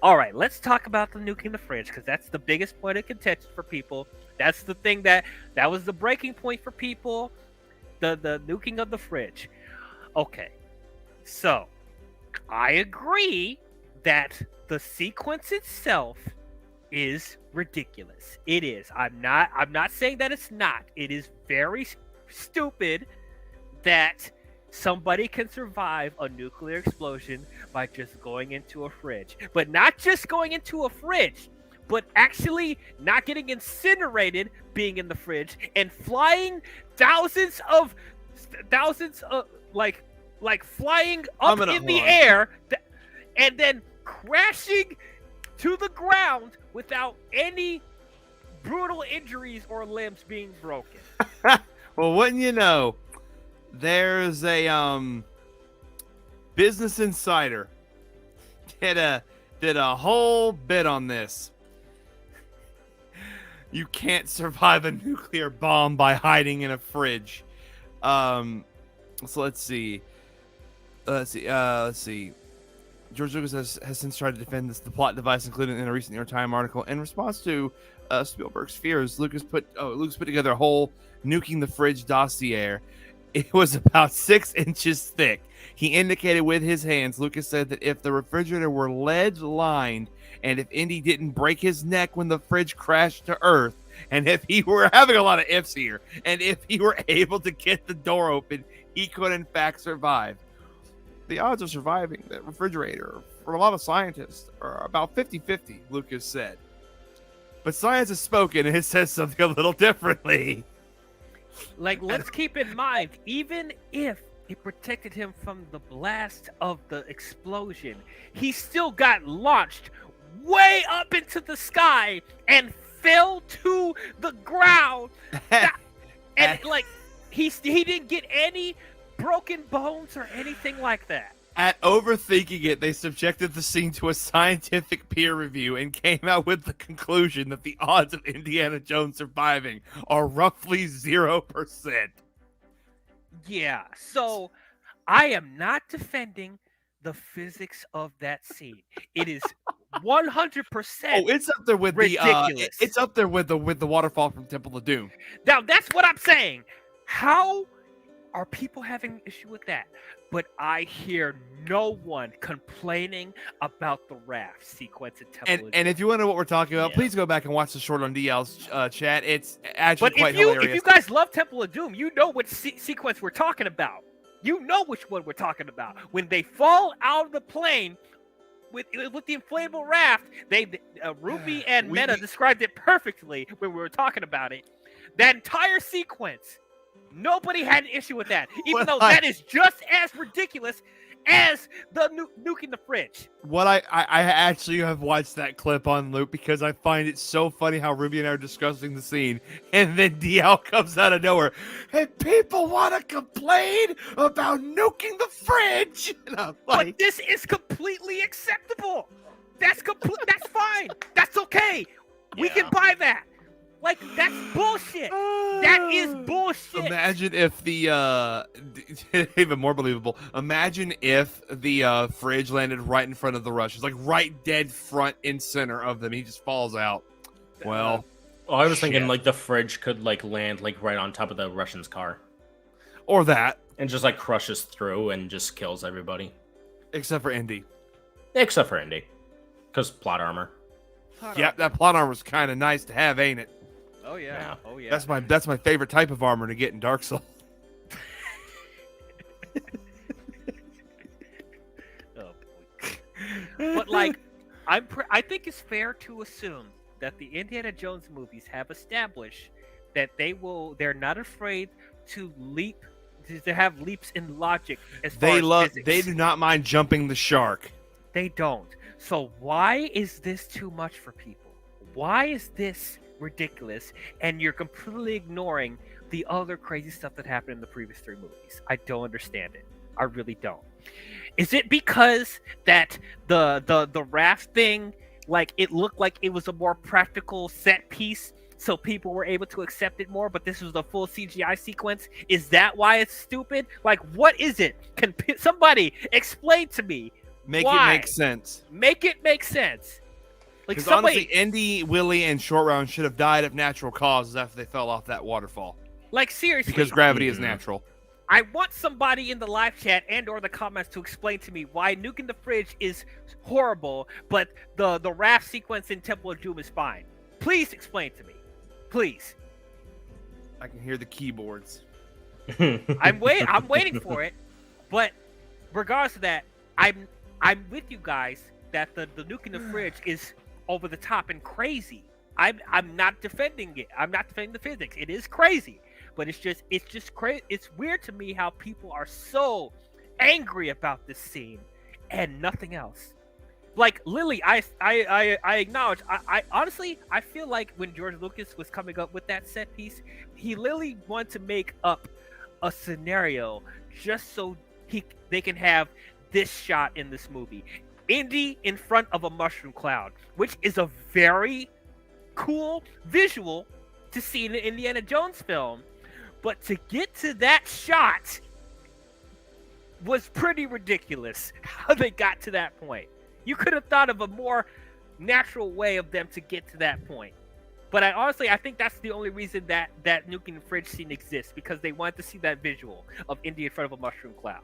All right, let's talk about the nuking the fridge because that's the biggest point of contention for people. That's the thing that was the breaking point for people. The nuking of the fridge. Okay, so I agree that the sequence itself is ridiculous. It is. I'm not saying that it's not. It is very stupid that somebody can survive a nuclear explosion by just going into a fridge. But not just going into a fridge, but actually not getting incinerated being in the fridge and flying thousands of like flying up in the air and then crashing to the ground without any brutal injuries or limbs being broken. Well, wouldn't you know, there's a Business Insider did a whole bit on this. You can't survive a nuclear bomb by hiding in a fridge. So let's see. Let's see. George Lucas has since tried to defend the plot device included in a recent New York Times article. In response to Spielberg's fears, Lucas put together a whole nuking the fridge dossier. It was about 6 inches thick. He indicated with his hands, Lucas said that if the refrigerator were lead-lined and if Indy didn't break his neck when the fridge crashed to Earth, and if he were having a lot of ifs here, and if he were able to get the door open, he could in fact survive. The odds of surviving the refrigerator for a lot of scientists are about 50-50, Lucas said. But science has spoken and it says something a little differently. Like, let's keep in mind, even if it protected him from the blast of the explosion, he still got launched way up into the sky and fell to the ground. And like, he didn't get any broken bones or anything like that. At overthinking it, they subjected the scene to a scientific peer review and came out with the conclusion that the odds of Indiana Jones surviving are roughly 0%. Yeah, so I am not defending the physics of that scene. It is 100%. Oh, it's up there with ridiculous. It's up there with the waterfall from Temple of Doom. Now that's what I'm saying. How are people having an issue with that? But I hear no one complaining about the raft sequence in Temple of Doom. And if you want to know what we're talking about, please go back and watch the short on DL's chat. It's actually quite hilarious. If you guys love Temple of Doom, you know what sequence we're talking about. You know which one we're talking about. When they fall out of the plane with the inflatable raft, Ruby and Meta described it perfectly when we were talking about it. That entire sequence, nobody had an issue with that, even though that is just as ridiculous as the nuking the fridge. What I actually have watched that clip on loop because I find it so funny how Ruby and I are discussing the scene, and then DL comes out of nowhere, and people want to complain about nuking the fridge. And I'm like, but this is completely acceptable. That's fine. That's okay. We can buy that. Like, that's bullshit. That is bullshit. Imagine if even more believable. Imagine if the fridge landed right in front of the Russians, like right dead front and center of them. He just falls out. Well, I was thinking like the fridge could like land like right on top of the Russian's car, or that, and just like crushes through and just kills everybody, except for Indy. Except for Indy, because plot armor. Yep, that plot armor's kind of nice to have, ain't it? Oh yeah. Oh yeah. That's my favorite type of armor to get in Dark Souls. Oh boy. But like, I think it's fair to assume that the Indiana Jones movies have established that they're not afraid to have leaps in logic as far as physics. They do not mind jumping the shark. They don't. So why is this too much for people? Why is this ridiculous, and you're completely ignoring the other crazy stuff that happened in the previous 3 movies? I don't understand it. I really don't. Is it because that the raft thing, like, it looked like it was a more practical set piece, so people were able to accept it more, but this was a full CGI sequence? Is that why it's stupid? Like, what is it? Can somebody explain to me Make Why? it make sense. Make it make sense. Like Because somebody, honestly, Indy, Willie, and Short Round should have died of natural causes after they fell off that waterfall. like seriously, Because gravity is Mhm. natural. I want somebody in the live chat and or the comments to explain to me why Nuking the Fridge is horrible, but the raft sequence in Temple of Doom is fine. Please explain to me. Please. I can hear the keyboards. I'm waiting for it. But regardless of that, I'm with you guys that the Nuking the Fridge is over the top and crazy. I'm not defending it. I'm not defending the physics. It is crazy. But it's just crazy. It's weird to me how people are so angry about this scene and nothing else. Like Lily, I acknowledge. I honestly I feel like when George Lucas was coming up with that set piece, he literally wanted to make up a scenario just so they can have this shot in this movie. Indy in front of a mushroom cloud, which is a very cool visual to see in an Indiana Jones film. But to get to that shot was pretty ridiculous how they got to that point. You could have thought of a more natural way of them to get to that point. But I think that's the only reason that Nuking the Fridge scene exists, because they wanted to see that visual of Indy in front of a mushroom cloud.